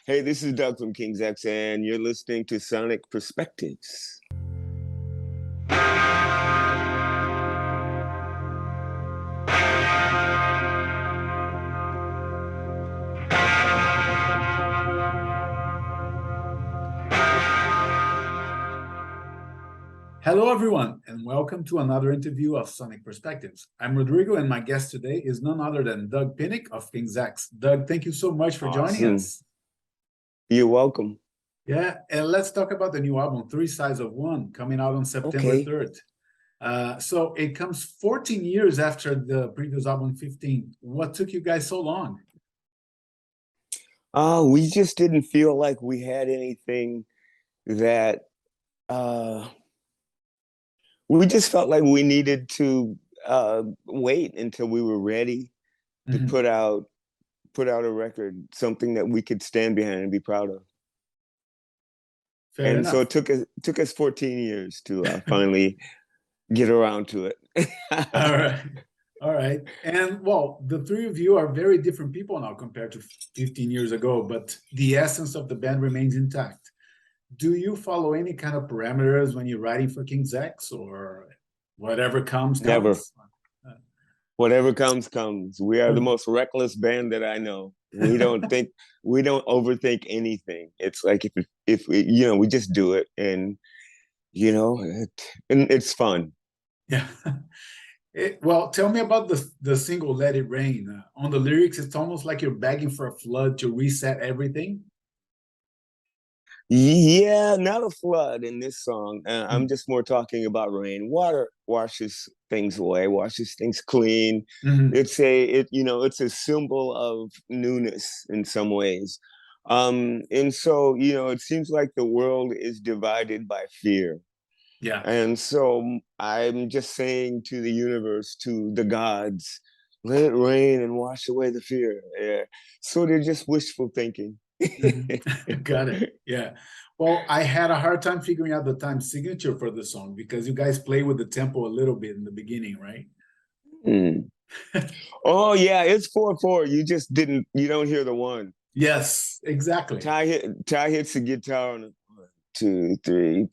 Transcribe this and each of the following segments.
Hey, this is Doug from King's X, and you're listening to Sonic Perspectives. Hello, everyone, and welcome to another interview of Sonic Perspectives. I'm Rodrigo, and my guest today is none other than Doug Pinnick of King's X. Doug, thank you so much for joining us. You're welcome. Yeah, and let's talk about the new album, Three Sides of One, coming out on September 3rd. So it comes 14 years after the previous album, 15. What took you guys so long? We just didn't feel like we had anything that we just felt like we needed to wait until we were ready to put out a record, something that we could stand behind and be proud of. Fair enough. So it took us 14 years to finally get around to it. All right. And well, the three of you are very different people now compared to 15 years ago, but the essence of the band remains intact. Do you follow any kind of parameters when you're writing for King's X, or whatever comes? Never. Whatever comes. We are the most reckless band that I know. We don't overthink anything. It's like if we, we just do it, and and it's fun. Yeah. Well, tell me about the single "Let It Rain." On the lyrics, it's almost like you're begging for a flood to reset everything. Yeah, not a flood in this song. I'm just more talking about rain. Water washes things away, washes things clean. It's a symbol of newness in some ways. And so, it seems like the world is divided by fear. Yeah. And so I'm just saying to the universe, to the gods, let it rain and wash away the fear. Yeah. So they're just wishful thinking. Got it. Yeah. Well, I had a hard time figuring out the time signature for the song because you guys play with the tempo a little bit in the beginning, right? Oh yeah, it's 4/4. You don't hear the one. Yes, exactly. Ty hits the guitar on the 1, 2,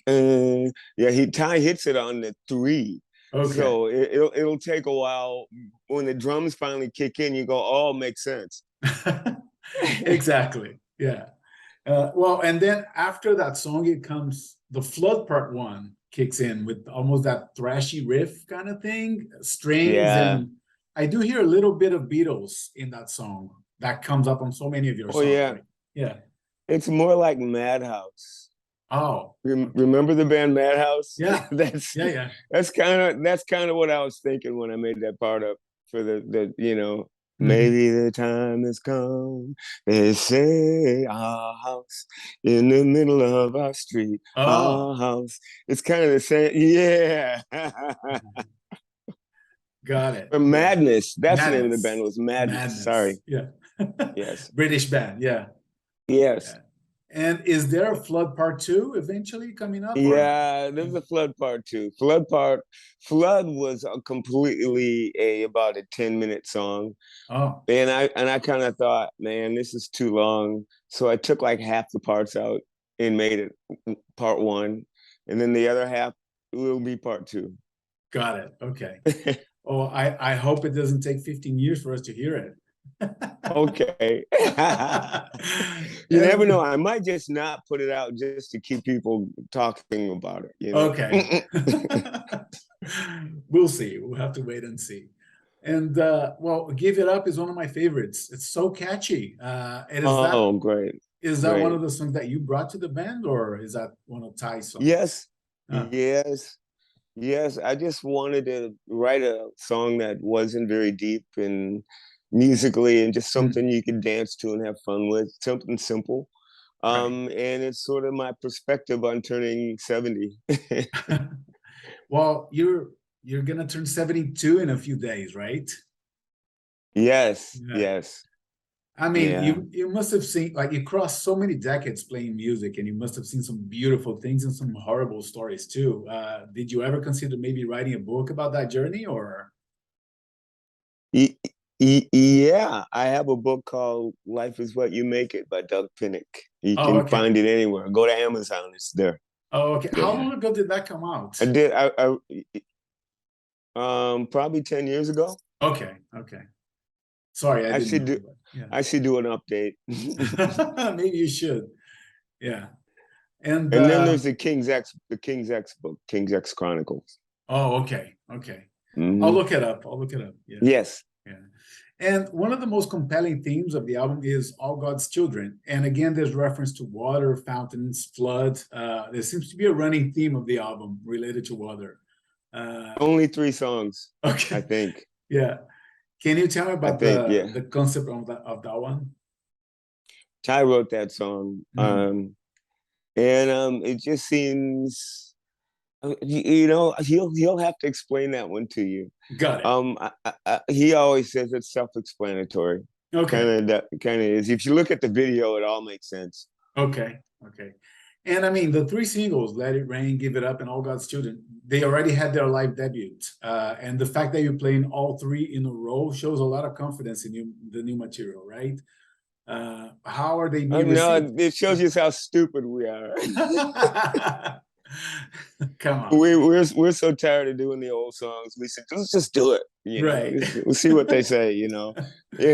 3. Ty hits it on the 3. Okay. So it'll take a while. When the drums finally kick in, you go, oh, makes sense. Exactly. Yeah. Well, and then after that song, it comes the Flood Part 1 kicks in with almost that thrashy riff kind of thing, strings. Yeah. And I do hear a little bit of Beatles in that song that comes up on so many of your songs. Yeah. Right? Yeah. It's more like Madhouse. Oh. Remember the band Madhouse? Yeah. That's kind of what I was thinking when I made that part up for the maybe the time has come. They say our house in the middle of our street. Our house. It's kind of the same. Yeah. Got it. But Madness. That's the name of the band. Was Madness. Sorry. Yeah. Yes. British band. Yeah. Yes. Yeah. And is there a Flood Part 2 eventually coming up? Yeah, there's a Flood Part 2. Flood was completely about a 10-minute song. Oh. And I kind of thought, man, this is too long. So I took like half the parts out and made it Part 1. And then the other half will be Part 2. Got it. Okay. Oh, I hope it doesn't take 15 years for us to hear it. Okay. You never know. I might just not put it out just to keep people talking about it. Okay. We'll see. We'll have to wait and see. And well, Give It Up is one of my favorites. It's so catchy. And great. Is that one of the songs that you brought to the band, or is that one of Ty's songs? Yes. Yes. I just wanted to write a song that wasn't very deep and musically, and just something you can dance to and have fun with, something simple. And it's sort of my perspective on turning 70. Well, you're gonna turn 72 in a few days, right? Yes. Yes. I mean, you must have seen, like, you crossed so many decades playing music, and you must have seen some beautiful things and some horrible stories too. Did you ever consider maybe writing a book about that journey, or? Yeah, I have a book called Life is What You Make It by Doug Pinnick. You Oh, can okay. find it anywhere. Go to Amazon, it's there. Oh, okay. How Yeah. long ago did that come out? I did probably 10 years ago. Okay, okay. Sorry, I I didn't should know, do but yeah. I should do an update. Maybe you should. Yeah. And And then there's the King's X book, King's X Chronicles. oh, okay, okay. I'll Hmm. look it up. I'll look it up. Yeah, Yes. yeah. And one of the most compelling themes of the album is All God's Children. And again, there's reference to water, fountains, flood. There seems to be a running theme of the album related to water. Only 3 songs, I Okay, think. yeah. Can you tell me I about think, yeah. the concept of that one? Ty wrote that song. Mm, And it just seems, he'll have to explain that one to you. got it. He always says it's self-explanatory. Okay, Kind of is. If you look at the video, it all makes sense. okay, okay. And I mean, the three singles, Let It Rain, Give It Up, and All God's Children, they already had their live debut. And the fact that you're playing all three in a row shows a lot of confidence in the new material, right? How are they being No, received? it shows you how stupid we are. Come on. We're so tired of doing the old songs. We said, let's just do it. Right. We'll see what they say. And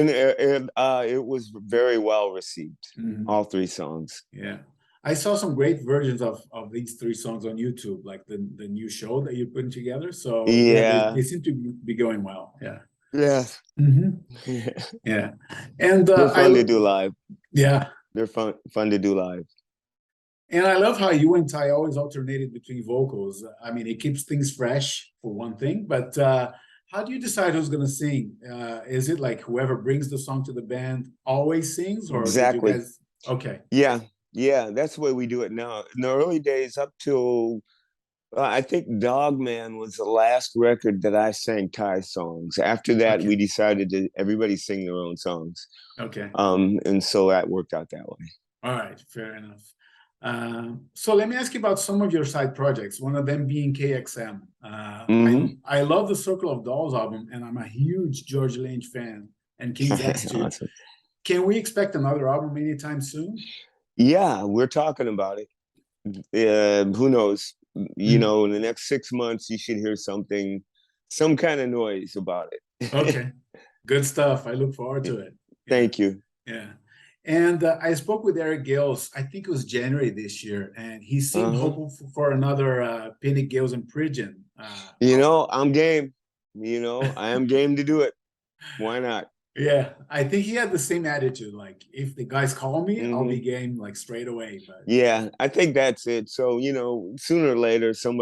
it was very well received. Mhm. All 3 songs. Yeah. I saw some great versions of these 3 songs on YouTube, like the new show that you're putting together. So yeah, Yeah. they seem to be going well. Yeah. Yeah. Mhm. Yeah. Yeah. And They're fun to do live. yeah. They're fun to do live. And I love how you and Ty always alternated between vocals. I mean, it keeps things fresh for one thing, but how do you decide who's going to sing? Is it like whoever brings the song to the band always sings, or did you Exactly. guys? Okay. Yeah. Yeah. That's the way we do it now. In the early days, up till I think Dogman was the last record that I sang Ty songs. After that, Okay. we decided to everybody sing their own songs. Okay. And so that worked out that way. All right. Fair enough. So let me ask you about some of your side projects, one of them being KXM. I love the Circle of Dolls album, and I'm a huge George Lynch fan, and King's X too. Awesome. Can we expect another album anytime soon? Yeah, we're talking about it. Who knows? In the next 6 months, you should hear something, some kind of noise about it. Okay, good stuff. I look forward to it. Yeah. Thank you. Yeah. And I spoke with Eric Gales, I think it was January this year, and he seemed hopeful for another Pinnick, Gales, and Pridgeon. I'm game. I am game to do it. Why not? Yeah, I think he had the same attitude. Like, if the guys call me, I'll be game like straight away. But yeah, I think that's it. So, sooner or later, some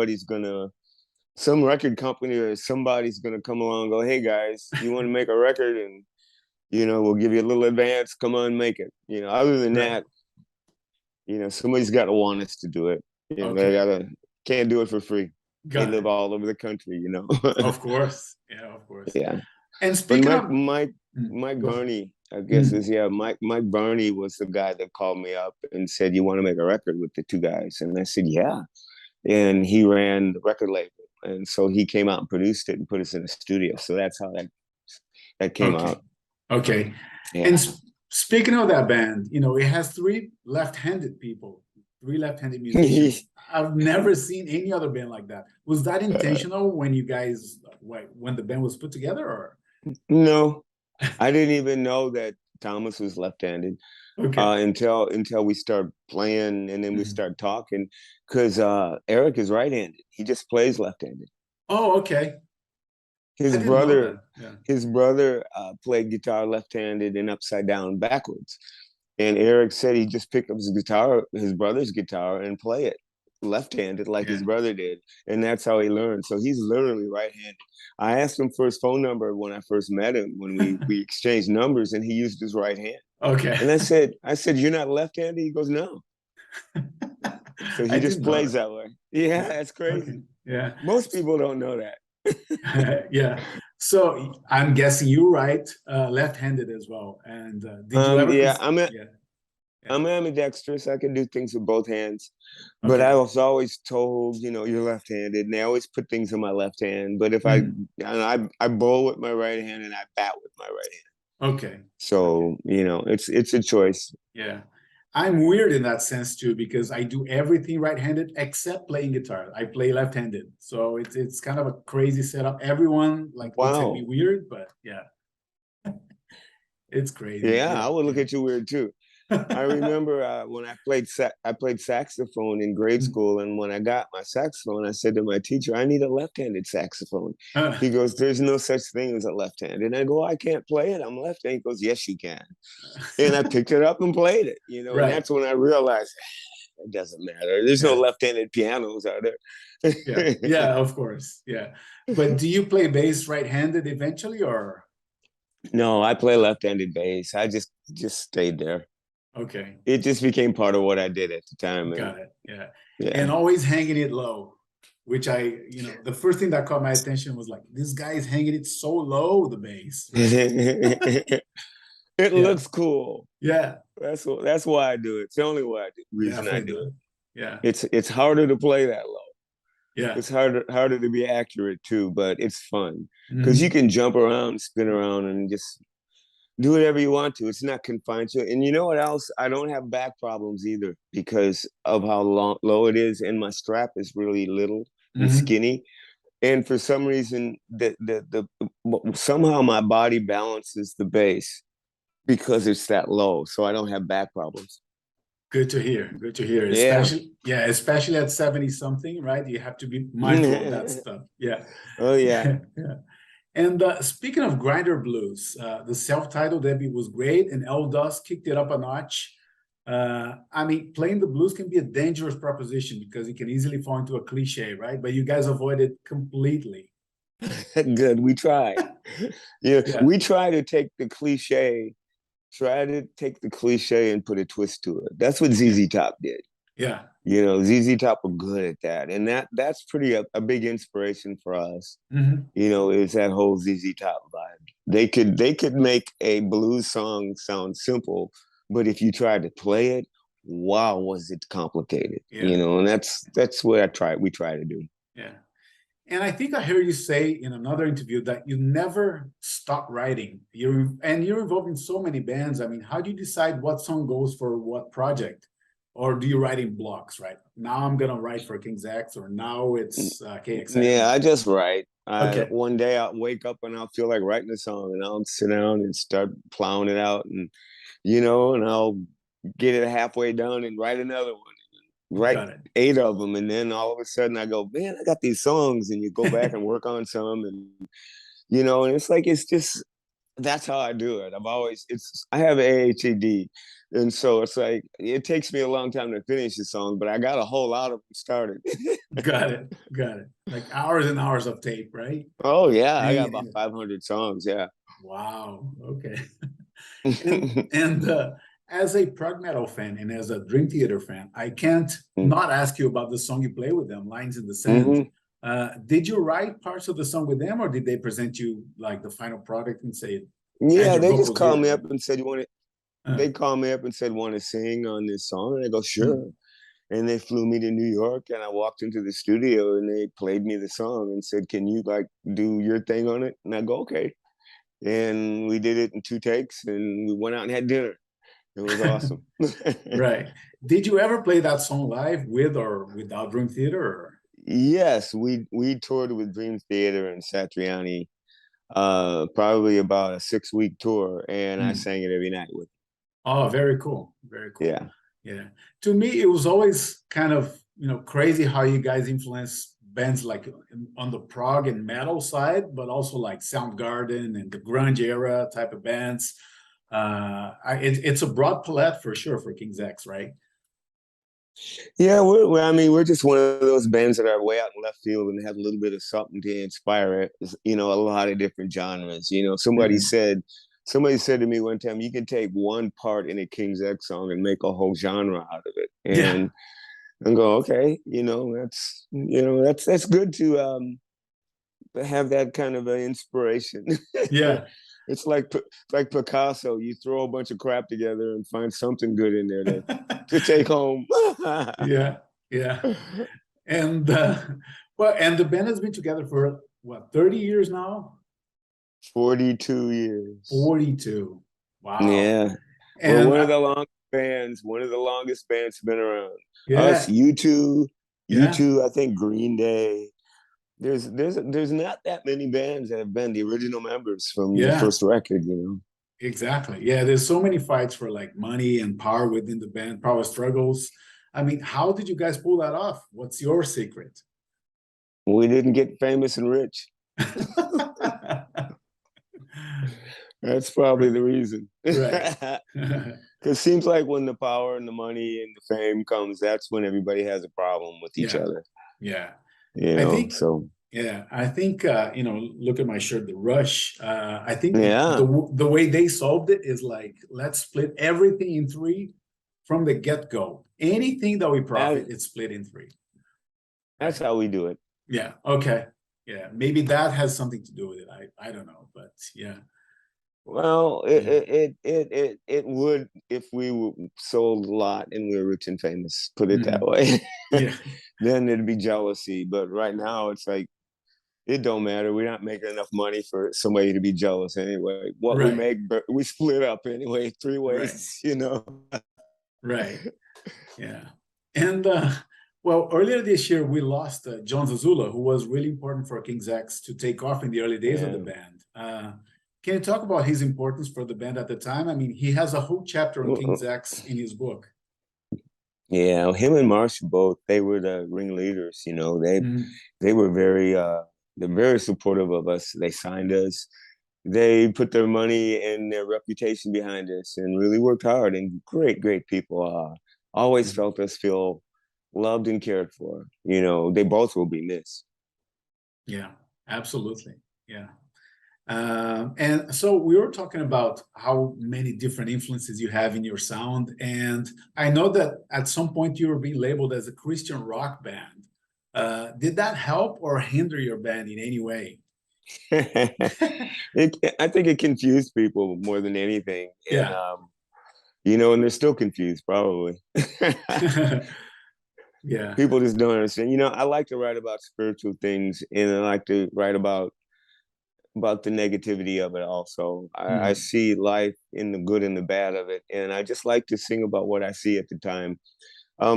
record company or somebody's gonna come along and go, hey guys, you want to make a record? And we'll give you a little advance. Come on, make it. Other than that, somebody's got to want us to do it. They can't do it for free. They live all over the country. Of course, yeah, of course. Yeah. And speaking of Mike Barney, I guess Mike Barney was the guy that called me up and said, you want to make a record with the 2 guys? And I said, yeah. And he ran the record label. And so he came out and produced it and put us in the studio. So that's how that came out. Okay. Yeah. And speaking of that band, it has 3 left-handed people, 3 left-handed musicians. I've never seen any other band like that. Was that intentional when you guys, when the band was put together, or? No, I didn't even know that Thomas was left-handed until we start playing, and then we start talking, because Eric is right-handed. He just plays left-handed. Oh, okay. His brother played guitar left-handed and upside down backwards. And Eric said he just picked up his brother's guitar, and play it left-handed like his brother did. And that's how he learned. So he's literally right-handed. I asked him for his phone number when I first met him, when we exchanged numbers, and he used his right hand. Okay. And I said, you're not left-handed? He goes, no. So he just plays that way. Yeah, that's crazy. Okay. Yeah. Most people don't know that. Yeah. So I'm guessing you write left-handed as well. And did you ever? I'm ambidextrous. I can do things with both hands. But Okay. I was always told, you know, you're left-handed, and they always put things in my left hand. But if I bowl with my right hand and I bat with my right hand. Okay. So, you know, it's a choice. Yeah. I'm weird in that sense too, because I do everything right-handed except playing guitar. I play left-handed. So it's kind of a crazy setup. Everyone like looks at me Wow. weird, but yeah, it's crazy. Yeah, Yeah. I would look Yeah. at you weird too. I remember when I played saxophone in grade school, and when I got my saxophone, I said to my teacher, "I need a left-handed saxophone." He goes, "There's no such thing as a left-handed." And I go, "I can't play it. I'm left-handed." He goes, "Yes, you can." And I picked it up and played it, you know, and Right. that's when I realized it doesn't matter. There's no left-handed pianos, are there? Yeah. Yeah, of course. Yeah. But do you play bass right-handed eventually or? No, I play left-handed bass. I just stayed there. Okay. It just became part of what I did at the time. And Got it. Yeah. yeah. And always hanging it low, which the first thing that caught my attention was like, this guy is hanging it so low, the bass. It Yeah. looks cool. Yeah. That's why I do it. It's the only reason I Definitely do do. it. Yeah. It's harder to play that low. Yeah. It's harder to be accurate too, but it's fun because you Mhm. can jump around, spin around, and just do whatever you want to. It's not confined to it. And you know what else? I don't have back problems either because of how low it is, and my strap is really little and Mhm. skinny. And for some reason, somehow my body balances the bass because it's that low, so I don't have back problems. Good to hear. Good to hear. Yeah. Especially at 70 something, right? You have to be mindful of that stuff. Yeah. Oh yeah. Yeah. And speaking of grinder blues, the self-titled debut was great, and L Dust kicked it up a notch. I mean, playing the blues can be a dangerous proposition because it can easily fall into a cliche, right? But you guys avoid it completely. Good. We try. Yeah, Yeah. we try to take the cliche and put a twist to it. That's what Yeah. ZZ Top did. Yeah. You know, ZZ Top were good at that, and that's pretty a big inspiration for us. Mhm. You know, is that whole ZZ Top vibe. They could make a blues song sound simple, but if you tried to play it, wow, was it complicated? Yeah. You know, and that's what we try to do. Yeah. And I think I heard you say in another interview that you never stop writing. You're involved in so many bands. I mean, how do you decide what song goes for what project? Or do you write in blocks, right? Now I'm gonna write for King's X, or now it's KXL. Yeah, I just write. Okay. One day I'll wake up and I'll feel like writing a song, and I'll sit down and start plowing it out, and and I'll get it halfway done and write another one, write Got it. 8 of them, and then all of a sudden I go, man, I got these songs, and you go back and work on some, and and it's like it's just that's how I do it. I have AHD, and so it's like it takes me a long time to finish a song, but I got a whole lot of them started. Got it. Got it. Like hours and hours of tape, right? Oh yeah, I got about And 500 songs. Yeah. wow. Okay. And as a prog metal fan and as a Dream Theater fan, I can't not ask you about the song you play with them, Lines in the Sand. Did you write parts of the song with them, or did they present you like the final product and say, add Yeah, your they just vocals called here? me up and said, "You want to?" They called me up and said, "Want to sing on this song?" And I go, "Sure." And they flew me to New York, and I walked into the studio, and they played me the song and said, "Can you like do your thing on it?" And I go, "Okay." And we did it in 2 takes, and we went out and had dinner. It was awesome. Right. Did you ever play that song live with or without Dream Theater? Or? Yes, we toured with Dream Theater and Satriani, probably about a 6-week tour, and I sang it every night with. Oh, very cool. Very cool. Yeah. Yeah. To me, it was always kind of, crazy how you guys influence bands like on the prog and metal side, but also like Soundgarden and the grunge era type of bands. It's a broad palette for sure for King's X, right? Yeah, we're just one of those bands that are way out in left field and have a little bit of something to inspire it. A lot of different genres. Somebody said to me one time, you can take one part in a King's X song and make a whole genre out of it. Yeah. And go, okay, that's good to have that kind of an inspiration. Yeah. It's like Picasso. You throw a bunch of crap together and find something good in there to take home. Yeah, yeah. And well, and the band has been together for what, 30 years now? 42 years. 42. Wow. Yeah. We're And one of the longest bands been around. yeah, Us, U2, yeah, I think Green Day. There's not that many bands that have been the original members from the yeah, first record, you know. exactly. Yeah, there's so many fights for like money and power within the band, power struggles. I mean, how did you guys pull that off? What's your secret? We didn't get famous and rich. That's probably the reason. Right. Because it seems like when the power and the money and the fame comes, that's when everybody has a problem with each Yeah. other. Yeah. You I know, think, so yeah, I think, look at my shirt, The Rush. I think yeah. the way they solved it is like, let's split everything in three from the get-go. Anything that we profit, it's split in three. That's how we do it. Yeah. Okay. Yeah. Maybe that has something to do with it. I don't know, but yeah. Well, it would if we sold a lot and we were rich and famous, put it that way. Yeah. Then it'd be jealousy. But right now, it's like it don't matter. We're not making enough money for somebody to be jealous anyway. What we make, we split up anyway, three ways. You know. Right. Yeah. And well, earlier this year we lost John Azula, who was really important for King's X to take off in the early days of the band. Can you talk about his importance for the band at the time? I mean, he has a whole chapter on King's X in his book. Yeah, him and Marshall both, they were the ringleaders, you know. They were they're very supportive of us. They signed us. They put their money and their reputation behind us and really worked hard, and great people. Always felt us feel loved and cared for. You know, they both will be missed. Yeah, absolutely. Yeah. And so we were talking about how many different influences you have in your sound. And I know that at some point you were being labeled as a Christian rock band. Did that help or hinder your band in any way? I think it confused people more than anything. And, Yeah. you know, and they're still confused, probably. Yeah. People just don't understand. You know, I like to write about spiritual things, and I like to write about the negativity of it also. I see life in the good and the bad of it, and I just like to sing about what I see at the time.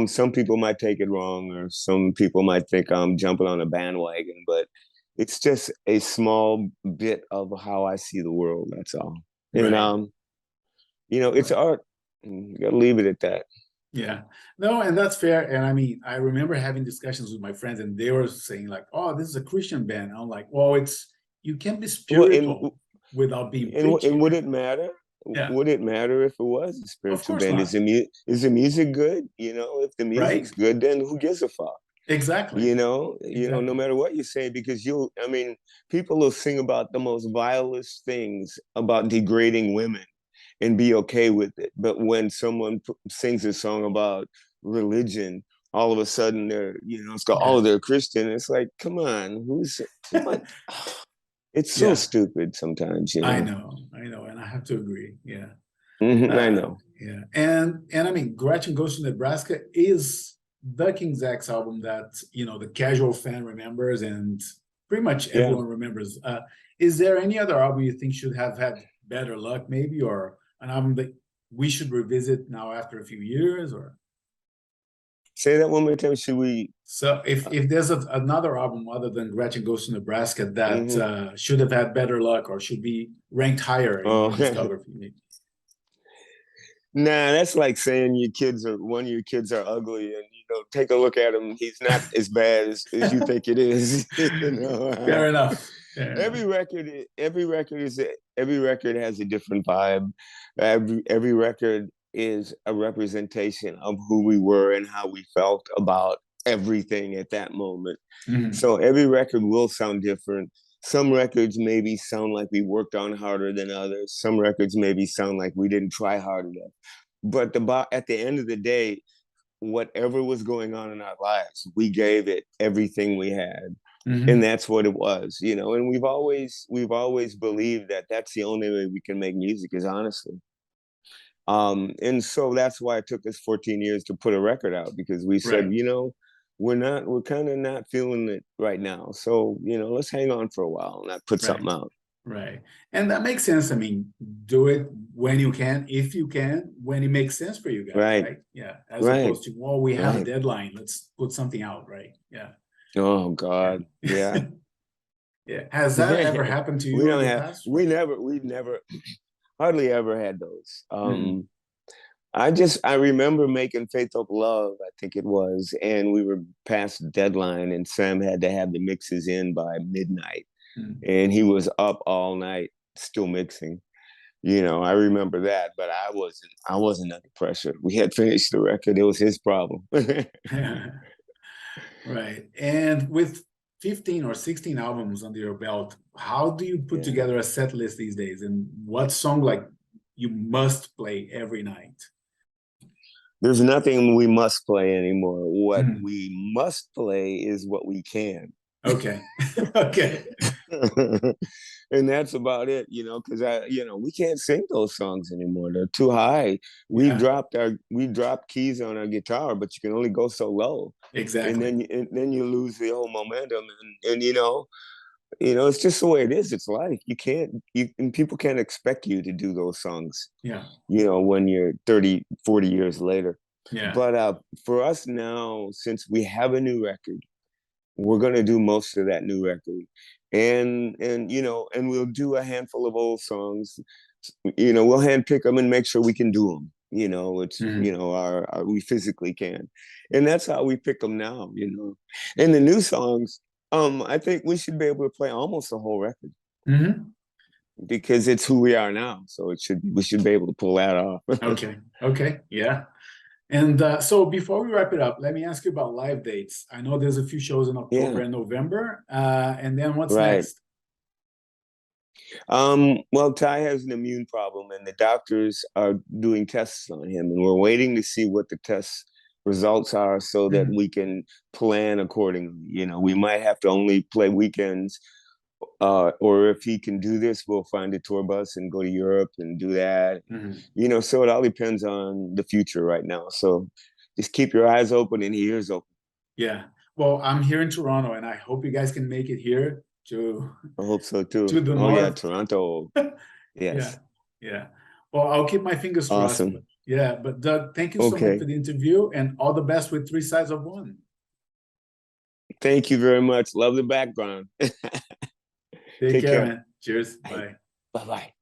Some people might take it wrong, or some people might think I'm jumping on a bandwagon, but it's just a small bit of how I see the world, that's all. Right. And you know, it's art. You gotta leave it at that. Yeah. No, and that's fair. And I mean, I remember having discussions with my friends, and they were saying like, "Oh, this is a Christian band." And I'm like, "Well, you can't be spiritual without being preachy." And would it matter? Yeah. Would it matter if it was a spiritual band? Not. Is the music good? You know, if the music's good, then who gives a fuck? Exactly. You know, no matter what you say, because people will sing about the most vilest things about degrading women and be okay with it. But when someone sings a song about religion, all of a sudden it's got, oh, they're Christian. It's like, come on, what? It's so stupid sometimes, you know. I know, and I have to agree. Yeah. I know. Yeah. And I mean, Gretchen Goes to Nebraska is the King's X album that, the casual fan remembers and pretty much everyone remembers. Is there any other album you think should have had better luck, maybe, or an album that we should revisit now after a few years? Or say that one more time. Should we? So if there's another album other than Gretchen Goes to Nebraska that should have had better luck or should be ranked higher in your discography? Nah, that's like saying one of your kids are ugly, and take a look at him. He's not as bad as you think it is. Fair enough. Every record has a different vibe. Every record is a representation of who we were and how we felt about everything at that moment. So every record will sound different. Some records maybe sound like we worked on harder than others. Some records maybe sound like we didn't try hard enough. But at the end of the day, whatever was going on in our lives, we gave it everything we had. And that's what it was, you know. And we've always believed that that's the only way we can make music, is honestly. And so that's why it took us 14 years to put a record out, because we said, Right. you know, we're kind of not feeling it right now. So, you know, let's hang on for a while and not put something Right. out. Right. And that makes sense. I mean, do it when you can, if you can, when it makes sense for you guys, Right. right? Yeah. As Right. opposed to, well, we have a Right. deadline, let's put something out, right? Yeah. Oh God. Yeah. Yeah. Has that ever happened to we you in don't the have past? we never hardly ever had those. Mhm. I remember making Faith of Love, I think it was, and we were past deadline, and Sam had to have the mixes in by midnight, Mhm. and he was up all night still mixing. You know, I remember that, but I wasn't under pressure. We had finished the record. It was his problem. Right. And with 15 or 16 albums under your belt, how do you put Yeah. together a set list these days? And what song like you must play every night? There's nothing we must play anymore. What Mhm. we must play is what we can. Okay. Okay. And that's about it, you know, because we can't sing those songs anymore. They're too high. Yeah, We dropped keys on our guitar, but you can only go so low. exactly. And then you lose the whole momentum, and it's just the way it is. It's life. And people can't expect you to do those songs, Yeah. when you're 30, 40 years later. Yeah. But for us now, since we have a new record, we're going to do most of that new record, and we'll do a handful of old songs. We'll handpick them and make sure we can do them. It's Mhm. our we physically can, and that's how we pick them now. And the new songs, I think we should be able to play almost the whole record, Mhm. because it's who we are now. So we should be able to pull that off. Okay. Okay. Yeah. And so before we wrap it up, let me ask you about live dates. I know there's a few shows in October Yeah, and November. And then what's right. next? Well, Ty has an immune problem, and the doctors are doing tests on him, and we're waiting to see what the test results are so that Mhm. we can plan accordingly. We might have to only play weekends, or if he can do this, we'll find a tour bus and go to Europe and do that. Mhm. So it all depends on the future right now. So just keep your eyes open and ears open. Yeah. Well, I'm here in Toronto, and I hope you guys can make it here to I hope so too. the Oh yeah, north. Toronto. Yeah. Yes. Yeah. Well, I'll keep my fingers crossed. Awesome. Yeah. But Doug, thank you so much for Okay. the interview, and all the best with Three Sides of One. Thank you very much. Love the background. Take Take care, care. man. Cheers. Bye. Bye. Bye-bye.